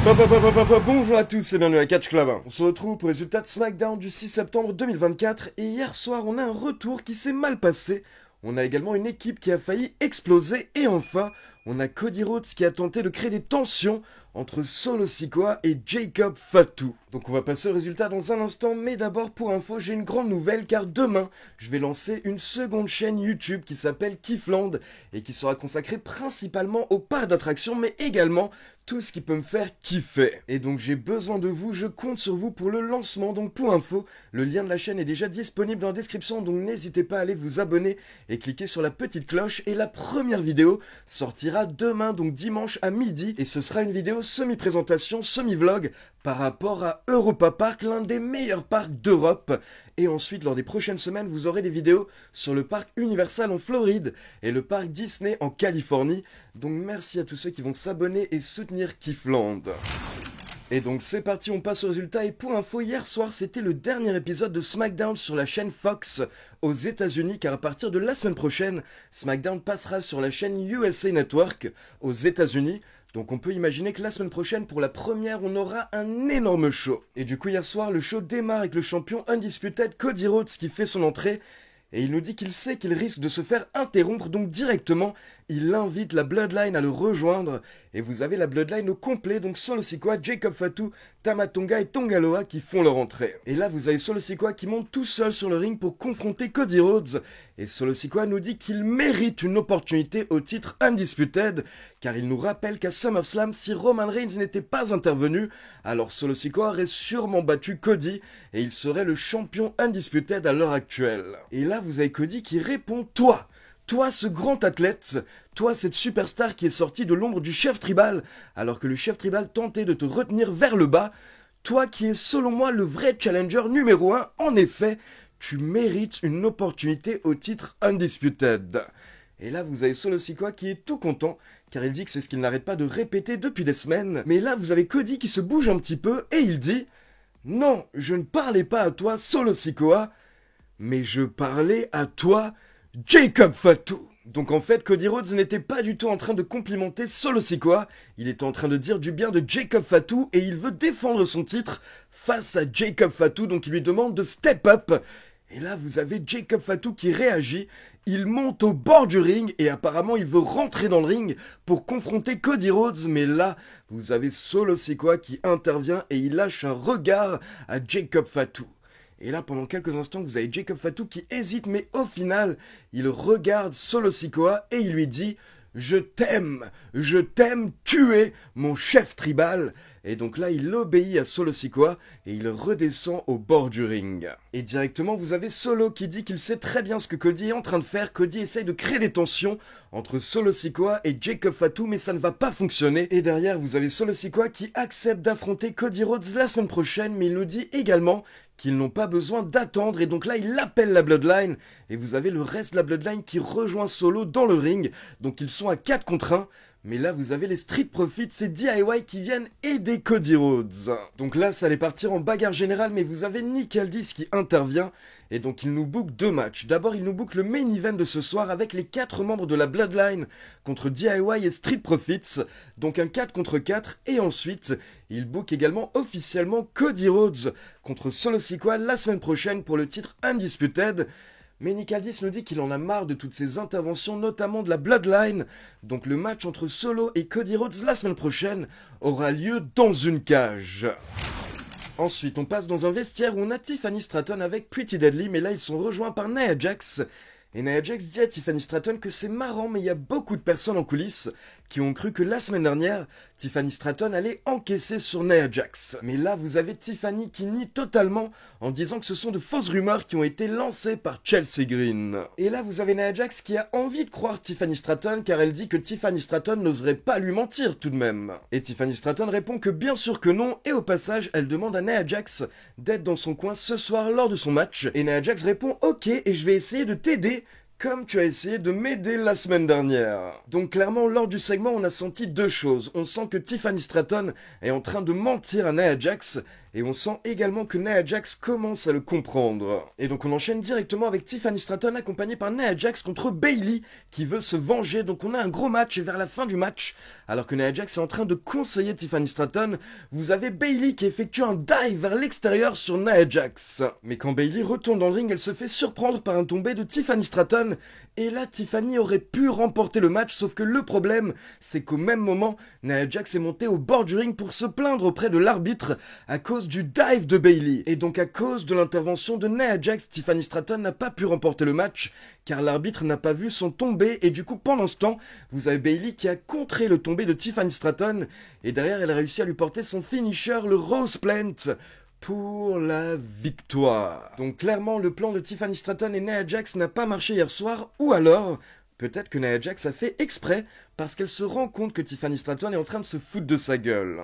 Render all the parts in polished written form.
Bonjour à tous et bienvenue à Catch Club. On se retrouve pour le résultat de SmackDown du 6 septembre 2024 et hier soir on a un retour qui s'est mal passé. On a également une équipe qui a failli exploser et enfin on a Cody Rhodes qui a tenté de créer des tensions entre Solo Sikoa et Jacob Fatu. Donc on va passer au résultat dans un instant, mais d'abord pour info j'ai une grande nouvelle car demain je vais lancer une seconde chaîne YouTube qui s'appelle Kiffland et qui sera consacrée principalement aux parcs d'attractions mais également tout ce qui peut me faire kiffer. Et donc j'ai besoin de vous, je compte sur vous pour le lancement. Donc pour info, le lien de la chaîne est déjà disponible dans la description, donc n'hésitez pas à aller vous abonner et cliquer sur la petite cloche. Et la première vidéo sortira demain, donc dimanche à midi, et ce sera une vidéo semi-présentation, semi-vlog par rapport à Europa Park, l'un des meilleurs parcs d'Europe. Et ensuite, lors des prochaines semaines, vous aurez des vidéos sur le parc Universal en Floride et le parc Disney en Californie. Donc merci à tous ceux qui vont s'abonner et soutenir Kiffland. Et donc c'est parti, on passe au résultat. Et pour info, hier soir, c'était le dernier épisode de SmackDown sur la chaîne Fox aux États-Unis, car à partir de la semaine prochaine, SmackDown passera sur la chaîne USA Network aux États-Unis. Donc on peut imaginer que la semaine prochaine, pour la première, on aura un énorme show. Et du coup, hier soir, le show démarre avec le champion Undisputed Cody Rhodes qui fait son entrée. Et il nous dit qu'il sait qu'il risque de se faire interrompre, donc directement, il invite la Bloodline à le rejoindre. Et vous avez la Bloodline au complet, donc Solo Sikoa, Jacob Fatu, Tama Tonga et Tonga Loa qui font leur entrée. Et là, vous avez Solo Sikoa qui monte tout seul sur le ring pour confronter Cody Rhodes. Et Solo Sikoa nous dit qu'il mérite une opportunité au titre Undisputed, car il nous rappelle qu'à SummerSlam, si Roman Reigns n'était pas intervenu, alors Solo Sikoa aurait sûrement battu Cody, et il serait le champion Undisputed à l'heure actuelle. Et là, vous avez Cody qui répond « Toi, ce grand athlète, toi, cette superstar qui est sortie de l'ombre du chef tribal, alors que le chef tribal tentait de te retenir vers le bas, toi qui es selon moi le vrai challenger numéro 1, en effet, tu mérites une opportunité au titre Undisputed. » Et là, vous avez Solo Sikoa qui est tout content, car il dit que c'est ce qu'il n'arrête pas de répéter depuis des semaines. Mais là, vous avez Cody qui se bouge un petit peu, et il dit « Non, je ne parlais pas à toi, Solo Sikoa, mais je parlais à toi, Jacob Fatu. » Donc en fait, Cody Rhodes n'était pas du tout en train de complimenter Solo Sikoa, il était en train de dire du bien de Jacob Fatu et il veut défendre son titre face à Jacob Fatu, donc il lui demande de step up. Et là, vous avez Jacob Fatu qui réagit, il monte au bord du ring et apparemment il veut rentrer dans le ring pour confronter Cody Rhodes, mais là, vous avez Solo Sikoa qui intervient et il lâche un regard à Jacob Fatu. Et là, pendant quelques instants, vous avez Jacob Fatu qui hésite, mais au final, il regarde Solo Sikoa et il lui dit « Je t'aime, tu es mon chef tribal !» Et donc là, il obéit à Solo Sikoa et il redescend au bord du ring. Et directement, vous avez Solo qui dit qu'il sait très bien ce que Cody est en train de faire. Cody essaye de créer des tensions entre Solo Sikoa et Jacob Fatu, mais ça ne va pas fonctionner. Et derrière, vous avez Solo Sikoa qui accepte d'affronter Cody Rhodes la semaine prochaine, mais il nous dit également qu'ils n'ont pas besoin d'attendre, et donc là il appelle la Bloodline, et vous avez le reste de la Bloodline qui rejoint Solo dans le ring, donc ils sont à 4 contre 1, mais là vous avez les Street Profits et DIY qui viennent aider Cody Rhodes. Donc là ça allait partir en bagarre générale, mais vous avez Nick Aldis qui intervient, et donc il nous book 2 matchs. D'abord il nous book le main event de ce soir avec les 4 membres de la Bloodline contre DIY et Street Profits, donc un 4 contre 4, et ensuite il book également officiellement Cody Rhodes contre Solo Sikoa la semaine prochaine pour le titre Undisputed. Mais Nick Aldis nous dit qu'il en a marre de toutes ces interventions, notamment de la Bloodline. Donc le match entre Solo et Cody Rhodes la semaine prochaine aura lieu dans une cage. Ensuite, on passe dans un vestiaire où on a Tiffany Stratton avec Pretty Deadly, mais là ils sont rejoints par Nia Jax. Et Nia Jax dit à Tiffany Stratton que c'est marrant, mais il y a beaucoup de personnes en coulisses qui ont cru que la semaine dernière, Tiffany Stratton allait encaisser sur Nia Jax. Mais là, vous avez Tiffany qui nie totalement en disant que ce sont de fausses rumeurs qui ont été lancées par Chelsea Green. Et là, vous avez Nia Jax qui a envie de croire Tiffany Stratton car elle dit que Tiffany Stratton n'oserait pas lui mentir tout de même. Et Tiffany Stratton répond que bien sûr que non, et au passage, elle demande à Nia Jax d'être dans son coin ce soir lors de son match. Et Nia Jax répond « Ok, et je vais essayer de t'aider ». Comme tu as essayé de m'aider la semaine dernière. Donc clairement, lors du segment, on a senti deux choses. On sent que Tiffany Stratton est en train de mentir à Nia Jax, et on sent également que Nia Jax commence à le comprendre. Et donc on enchaîne directement avec Tiffany Stratton accompagnée par Nia Jax contre Bayley qui veut se venger. Donc on a un gros match et vers la fin du match, alors que Nia Jax est en train de conseiller Tiffany Stratton, vous avez Bayley qui effectue un dive vers l'extérieur sur Nia Jax. Mais quand Bayley retourne dans le ring, elle se fait surprendre par un tombé de Tiffany Stratton. Et là, Tiffany aurait pu remporter le match, sauf que le problème, c'est qu'au même moment, Nia Jax est montée au bord du ring pour se plaindre auprès de l'arbitre à cause du dive de Bayley. Et donc à cause de l'intervention de Nia Jax, Tiffany Stratton n'a pas pu remporter le match, car l'arbitre n'a pas vu son tombé, et du coup pendant ce temps, vous avez Bayley qui a contré le tombé de Tiffany Stratton, et derrière elle a réussi à lui porter son finisher, le Rose Plant, pour la victoire. Donc clairement, le plan de Tiffany Stratton et Nia Jax n'a pas marché hier soir, ou alors, peut-être que Nia Jax a fait exprès, parce qu'elle se rend compte que Tiffany Stratton est en train de se foutre de sa gueule.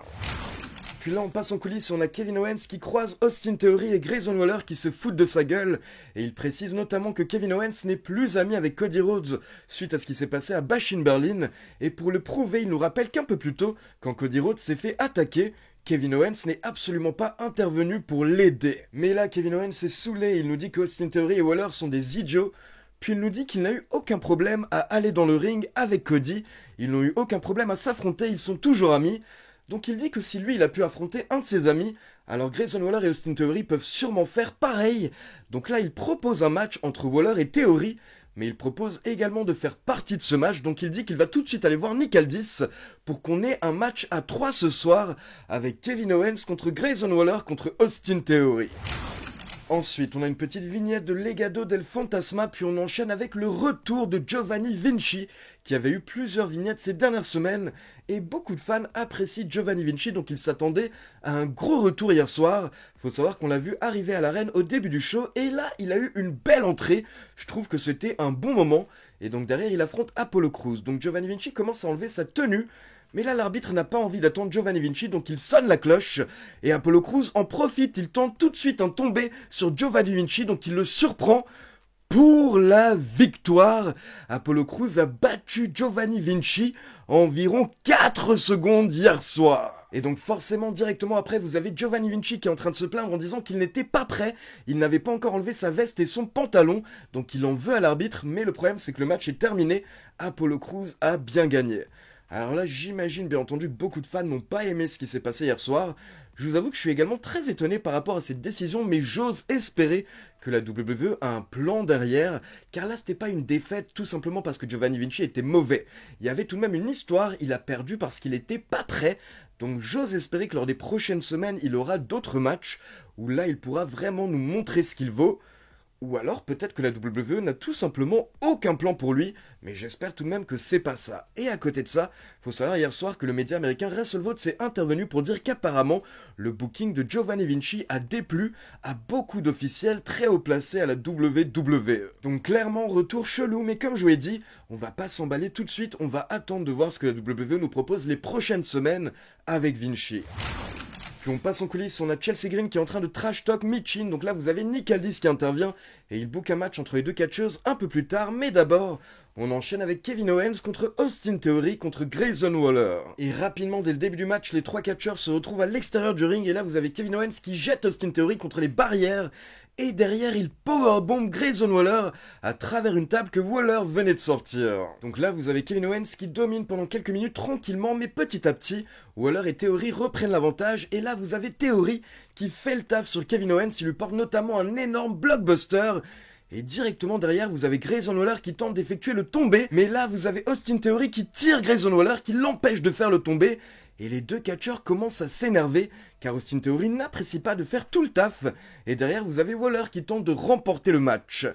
Puis là, on passe en coulisses et on a Kevin Owens qui croise Austin Theory et Grayson Waller qui se foutent de sa gueule. Et il précise notamment que Kevin Owens n'est plus ami avec Cody Rhodes suite à ce qui s'est passé à Bash in Berlin. Et pour le prouver, il nous rappelle qu'un peu plus tôt, quand Cody Rhodes s'est fait attaquer, Kevin Owens n'est absolument pas intervenu pour l'aider. Mais là, Kevin Owens est saoulé, il nous dit qu'Austin Theory et Waller sont des idiots. Puis il nous dit qu'il n'a eu aucun problème à aller dans le ring avec Cody. Ils n'ont eu aucun problème à s'affronter, ils sont toujours amis. Donc il dit que si lui il a pu affronter un de ses amis, alors Grayson Waller et Austin Theory peuvent sûrement faire pareil. Donc là il propose un match entre Waller et Theory, mais il propose également de faire partie de ce match, donc il dit qu'il va tout de suite aller voir Nick Aldis pour qu'on ait un match à 3 ce soir avec Kevin Owens contre Grayson Waller contre Austin Theory. Ensuite, on a une petite vignette de Legado del Fantasma, puis on enchaîne avec le retour de Giovanni Vinci, qui avait eu plusieurs vignettes ces dernières semaines, et beaucoup de fans apprécient Giovanni Vinci, donc ils s'attendaient à un gros retour hier soir. Faut savoir qu'on l'a vu arriver à l'arène au début du show, et là, il a eu une belle entrée. Je trouve que c'était un bon moment, et donc derrière, il affronte Apollo Crews. Donc Giovanni Vinci commence à enlever sa tenue, mais là, l'arbitre n'a pas envie d'attendre Giovanni Vinci, donc il sonne la cloche. Et Apollo Crews en profite, il tente tout de suite un tombé sur Giovanni Vinci, donc il le surprend pour la victoire. Apollo Crews a battu Giovanni Vinci en environ 4 secondes hier soir. Et donc forcément, directement après, vous avez Giovanni Vinci qui est en train de se plaindre en disant qu'il n'était pas prêt. Il n'avait pas encore enlevé sa veste et son pantalon, donc il en veut à l'arbitre. Mais le problème, c'est que le match est terminé. Apollo Crews a bien gagné. Alors là, j'imagine bien entendu que beaucoup de fans n'ont pas aimé ce qui s'est passé hier soir. Je vous avoue que je suis également très étonné par rapport à cette décision, mais j'ose espérer que la WWE a un plan derrière, car là, c'était pas une défaite tout simplement parce que Giovanni Vinci était mauvais. Il y avait tout de même une histoire, il a perdu parce qu'il était pas prêt. Donc j'ose espérer que lors des prochaines semaines, il aura d'autres matchs où là, il pourra vraiment nous montrer ce qu'il vaut. Ou alors peut-être que la WWE n'a tout simplement aucun plan pour lui, mais j'espère tout de même que c'est pas ça. Et à côté de ça, faut savoir hier soir que le média américain WrestleVote s'est intervenu pour dire qu'apparemment le booking de Giovanni Vinci a déplu à beaucoup d'officiels très haut placés à la WWE. Donc clairement retour chelou, mais comme je vous l'ai dit, on va pas s'emballer tout de suite, on va attendre de voir ce que la WWE nous propose les prochaines semaines avec Vinci. Puis on passe en coulisses, on a Chelsea Green qui est en train de trash talk Michin, donc là vous avez Nick Aldis qui intervient et il book un match entre les deux catcheuses un peu plus tard, mais d'abord on enchaîne avec Kevin Owens contre Austin Theory contre Grayson Waller. Et rapidement dès le début du match, les trois catcheurs se retrouvent à l'extérieur du ring et là vous avez Kevin Owens qui jette Austin Theory contre les barrières et derrière il powerbomb Grayson Waller à travers une table que Waller venait de sortir. Donc là vous avez Kevin Owens qui domine pendant quelques minutes tranquillement, mais petit à petit Waller et Theory reprennent l'avantage et là vous avez Theory qui fait le taf sur Kevin Owens, il lui porte notamment un énorme blockbuster. Et directement derrière, vous avez Grayson Waller qui tente d'effectuer le tombé. Mais là, vous avez Austin Theory qui tire Grayson Waller, qui l'empêche de faire le tombé. Et les deux catcheurs commencent à s'énerver, car Austin Theory n'apprécie pas de faire tout le taf. Et derrière, vous avez Waller qui tente de remporter le match.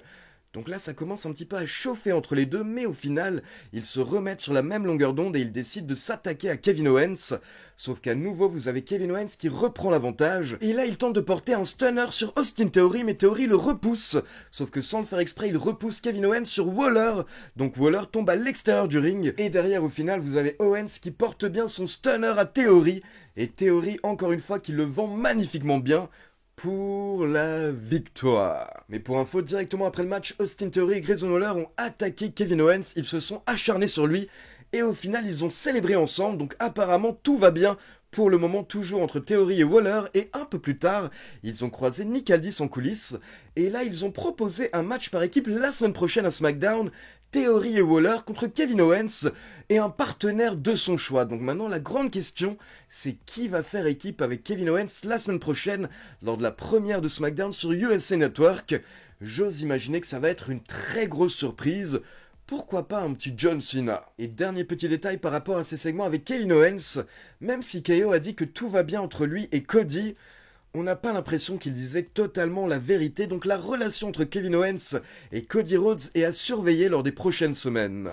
Donc là, ça commence un petit peu à chauffer entre les deux, mais au final, ils se remettent sur la même longueur d'onde et ils décident de s'attaquer à Kevin Owens. Sauf qu'à nouveau, vous avez Kevin Owens qui reprend l'avantage. Et là, il tente de porter un stunner sur Austin Theory, mais Theory le repousse. Sauf que sans le faire exprès, il repousse Kevin Owens sur Waller. Donc Waller tombe à l'extérieur du ring. Et derrière, au final, vous avez Owens qui porte bien son stunner à Theory. Et Theory, encore une fois, qui le vend magnifiquement bien pour la victoire. Mais pour info, directement après le match, Austin Theory et Grayson Waller ont attaqué Kevin Owens, ils se sont acharnés sur lui, et au final ils ont célébré ensemble, donc apparemment tout va bien. Pour le moment, toujours entre Theory et Waller, et un peu plus tard, ils ont croisé Nick Aldis en coulisses, et là ils ont proposé un match par équipe la semaine prochaine à SmackDown, Theory et Waller contre Kevin Owens, et un partenaire de son choix. Donc maintenant la grande question, c'est qui va faire équipe avec Kevin Owens la semaine prochaine, lors de la première de SmackDown sur USA Network. J'ose imaginer que ça va être une très grosse surprise. Pourquoi pas un petit John Cena? Et dernier petit détail par rapport à ces segments avec Kevin Owens, même si KO a dit que tout va bien entre lui et Cody, on n'a pas l'impression qu'il disait totalement la vérité, donc la relation entre Kevin Owens et Cody Rhodes est à surveiller lors des prochaines semaines.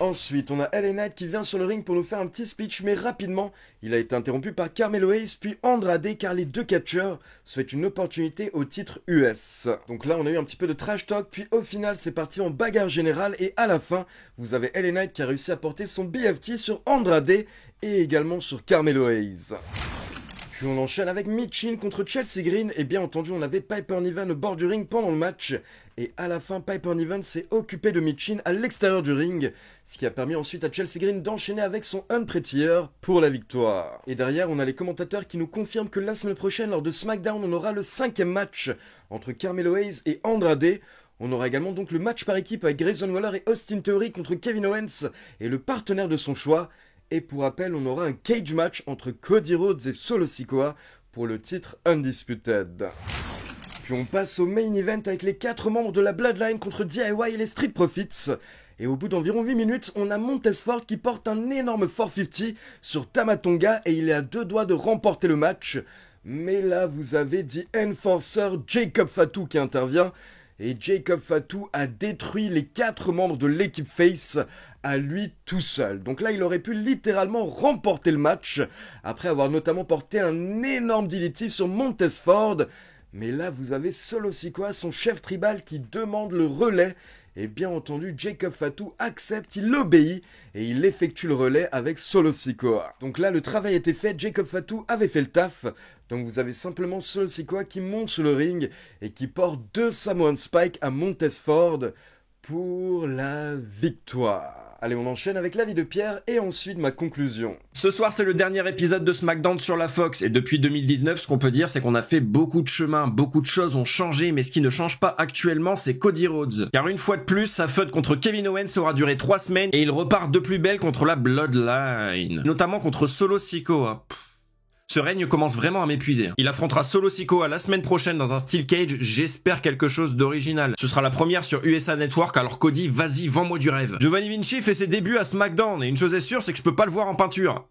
Ensuite, on a LA Knight qui vient sur le ring pour nous faire un petit speech, mais rapidement, il a été interrompu par Carmelo Hayes puis Andrade, car les deux catcheurs souhaitent une opportunité au titre US. Donc là, on a eu un petit peu de trash talk, puis au final, c'est parti en bagarre générale, et à la fin, vous avez LA Knight qui a réussi à porter son BFT sur Andrade, et également sur Carmelo Hayes. Puis on enchaîne avec Michin contre Chelsea Green, et bien entendu on avait Piper Niven au bord du ring pendant le match, et à la fin Piper Niven s'est occupé de Michin à l'extérieur du ring, ce qui a permis ensuite à Chelsea Green d'enchaîner avec son Unprettier pour la victoire. Et derrière on a les commentateurs qui nous confirment que la semaine prochaine lors de SmackDown on aura le 5e match entre Carmelo Hayes et Andrade. On aura également donc le match par équipe avec Grayson Waller et Austin Theory contre Kevin Owens et le partenaire de son choix. Et pour rappel, on aura un cage match entre Cody Rhodes et Solo Sikoa pour le titre Undisputed. Puis on passe au main event avec les 4 membres de la Bloodline contre DIY et les Street Profits. Et au bout d'environ 8 minutes, on a Montez Ford qui porte un énorme 450 sur Tama Tonga et il est à 2 doigts de remporter le match. Mais là, vous avez The Enforcer Jacob Fatu qui intervient. Et Jacob Fatu a détruit les 4 membres de l'équipe Face à lui tout seul. Donc là, il aurait pu littéralement remporter le match, après avoir notamment porté un énorme DDT sur Montez Ford. Mais là, vous avez Solo Sikoa, son chef tribal, qui demande le relais. Et bien entendu, Jacob Fatu accepte, il obéit, et il effectue le relais avec Solo Sikoa. Donc là, le travail était fait, Jacob Fatu avait fait le taf. Donc vous avez simplement Solo Sikoa qui monte sur le ring, et qui porte 2 Samoan Spike à Montez Ford pour la victoire. Allez, on enchaîne avec l'avis de Pierre et ensuite ma conclusion. Ce soir, c'est le dernier épisode de SmackDown sur la Fox. Et depuis 2019, ce qu'on peut dire, c'est qu'on a fait beaucoup de chemin, beaucoup de choses ont changé, mais ce qui ne change pas actuellement, c'est Cody Rhodes. Car une fois de plus, sa feud contre Kevin Owens aura duré 3 semaines et il repart de plus belle contre la Bloodline. Notamment contre Solo Sikoa. Ce règne commence vraiment à m'épuiser. Il affrontera Solo Sikoa la semaine prochaine dans un Steel Cage, j'espère quelque chose d'original. Ce sera la première sur USA Network, alors Cody, vas-y, vends-moi du rêve. Giovanni Vinci fait ses débuts à SmackDown, et une chose est sûre, c'est que je peux pas le voir en peinture.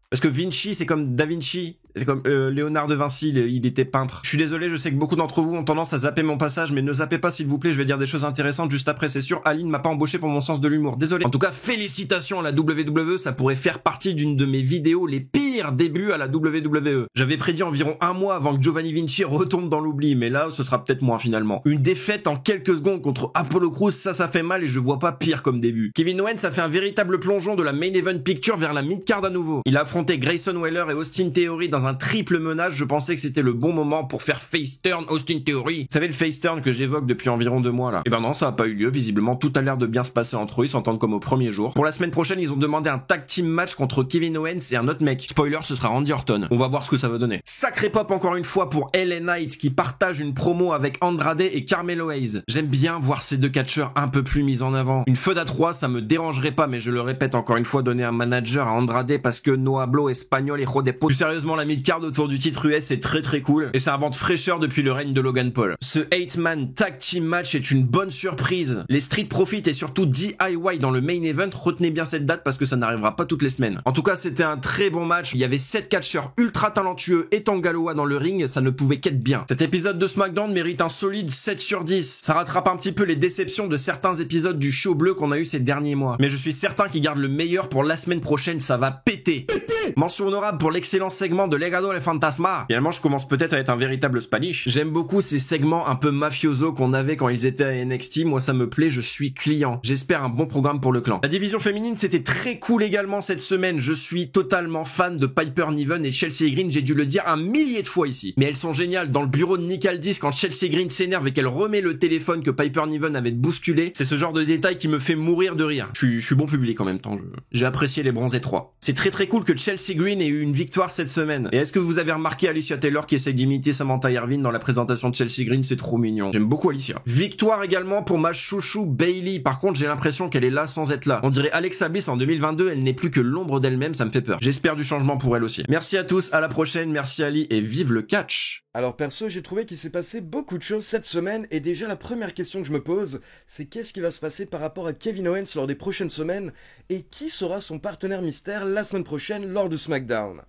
Parce que Vinci, c'est comme Da Vinci, c'est comme Léonard de Vinci, il était peintre. Je suis désolé, je sais que beaucoup d'entre vous ont tendance à zapper mon passage, mais ne zappez pas s'il vous plaît, je vais dire des choses intéressantes juste après, c'est sûr. Aline m'a pas embauché pour mon sens de l'humour, désolé. En tout cas, félicitations à la WWE, ça pourrait faire partie d'une de mes vidéos les pires débuts à la WWE. J'avais prédit environ 1 mois avant que Giovanni Vinci retombe dans l'oubli, mais là, ce sera peut-être moi finalement. Une défaite en quelques secondes contre Apollo Crews, ça fait mal et je vois pas pire comme début. Kevin Owens a fait un véritable plongeon de la Main Event Picture vers la mid-card à nouveau. Il a affronté Grayson Waller et Austin Theory dans un triple menace, je pensais que c'était le bon moment pour faire face turn Austin Theory. Vous savez le face turn que j'évoque depuis environ 2 mois là. Et ben non, ça a pas eu lieu, visiblement tout a l'air de bien se passer entre eux, ils s'entendent comme au premier jour. Pour la semaine prochaine, ils ont demandé un tag team match contre Kevin Owens et un autre mec. Spoiler, ce sera Randy Orton. On va voir ce que ça va donner. Sacré pop encore une fois pour LA Knight qui partage une promo avec Andrade et Carmelo Hayes. J'aime bien voir ces deux catcheurs un peu plus mis en avant. Une feud à 3, ça me dérangerait pas, mais je le répète encore une fois, donner un manager à Andrade parce que no hablo espagnol et jodepo. Plus sérieusement, la mid-card autour du titre US est très cool et ça invente fraîcheur depuis le règne de Logan Paul. Ce 8-man tag team match est une bonne surprise. Les Street Profits et surtout DIY dans le main event, retenez bien cette date parce que ça n'arrivera pas toutes les semaines. En tout cas, c'était un très bon match. Il y avait 7 catcheurs ultra talentueux et Tangaloa dans le ring, ça ne pouvait qu'être bien. Cet épisode de SmackDown mérite un solide 7 sur 10. Ça rattrape un petit peu les déceptions de certains épisodes du show bleu qu'on a eu ces derniers mois. Mais je suis certain qu'ils gardent le meilleur pour la semaine prochaine, ça va péter. Mention honorable pour l'excellent segment de Legado del Fantasma. Finalement, je commence peut-être à être un véritable Spanish. J'aime beaucoup ces segments un peu mafioso qu'on avait quand ils étaient à NXT. Moi, ça me plaît, je suis client. J'espère un bon programme pour le clan. La division féminine, c'était très cool également cette semaine. Je suis totalement fan de Piper Niven et Chelsea Green. J'ai dû le dire un millier de fois ici. Mais elles sont géniales. Dans le bureau de Nick Aldis, quand Chelsea Green s'énerve et qu'elle remet le téléphone que Piper Niven avait bousculé, c'est ce genre de détail qui me fait mourir de rire. Je suis bon public en même temps. J'ai apprécié les bronzés 3. C'est très cool que Chelsea Green ait eu une victoire cette semaine. Et est-ce que vous avez remarqué Alicia Taylor qui essaie d'imiter Samantha Irvine dans la présentation de Chelsea Green? C'est trop mignon. J'aime beaucoup Alicia. Victoire également pour ma chouchou Bayley. Par contre, j'ai l'impression qu'elle est là sans être là. On dirait Alexa Bliss en 2022, elle n'est plus que l'ombre d'elle-même, ça me fait peur. J'espère du changement pour elle aussi. Merci à tous, à la prochaine, merci Ali et vive le catch. Alors perso, j'ai trouvé qu'il s'est passé beaucoup de choses cette semaine et déjà la première question que je me pose, c'est qu'est-ce qui va se passer par rapport à Kevin Owens lors des prochaines semaines et qui sera son partenaire mystère la semaine prochaine lors de SmackDown.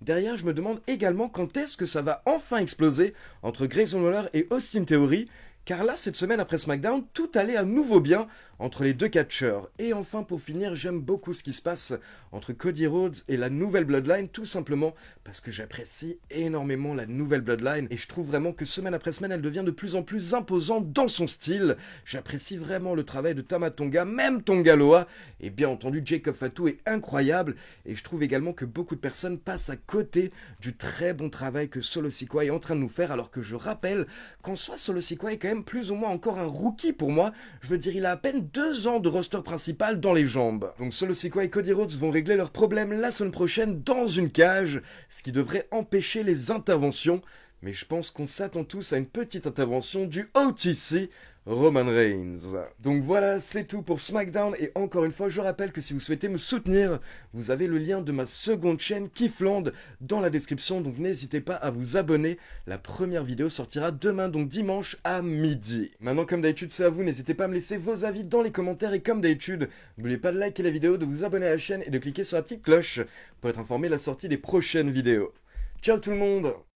Derrière, je me demande également quand est-ce que ça va enfin exploser entre Grayson Waller et Austin Theory, car là, cette semaine après SmackDown, tout allait à nouveau bien entre les deux catcheurs. Et enfin, pour finir, j'aime beaucoup ce qui se passe entre Cody Rhodes et la nouvelle Bloodline, tout simplement parce que j'apprécie énormément la nouvelle Bloodline et je trouve vraiment que semaine après semaine, elle devient de plus en plus imposante dans son style. J'apprécie vraiment le travail de Tama Tonga, même Tonga Loa, et bien entendu, Jacob Fatu est incroyable et je trouve également que beaucoup de personnes passent à côté du très bon travail que Solo Sikoa est en train de nous faire, alors que je rappelle qu'en soi, Solo Sikoa est quand même plus ou moins encore un rookie pour moi. Je veux dire, il a à peine 2 ans de roster principal dans les jambes. Donc Solo Sikoa et Cody Rhodes vont régler leurs problèmes la semaine prochaine dans une cage, ce qui devrait empêcher les interventions. Mais je pense qu'on s'attend tous à une petite intervention du OTC, Roman Reigns. Donc voilà, c'est tout pour SmackDown et encore une fois, je rappelle que si vous souhaitez me soutenir, vous avez le lien de ma seconde chaîne Kiffland dans la description, donc n'hésitez pas à vous abonner. La première vidéo sortira demain, donc dimanche à midi. Maintenant, comme d'habitude, c'est à vous, n'hésitez pas à me laisser vos avis dans les commentaires et comme d'habitude, n'oubliez pas de liker la vidéo, de vous abonner à la chaîne et de cliquer sur la petite cloche pour être informé de la sortie des prochaines vidéos. Ciao tout le monde!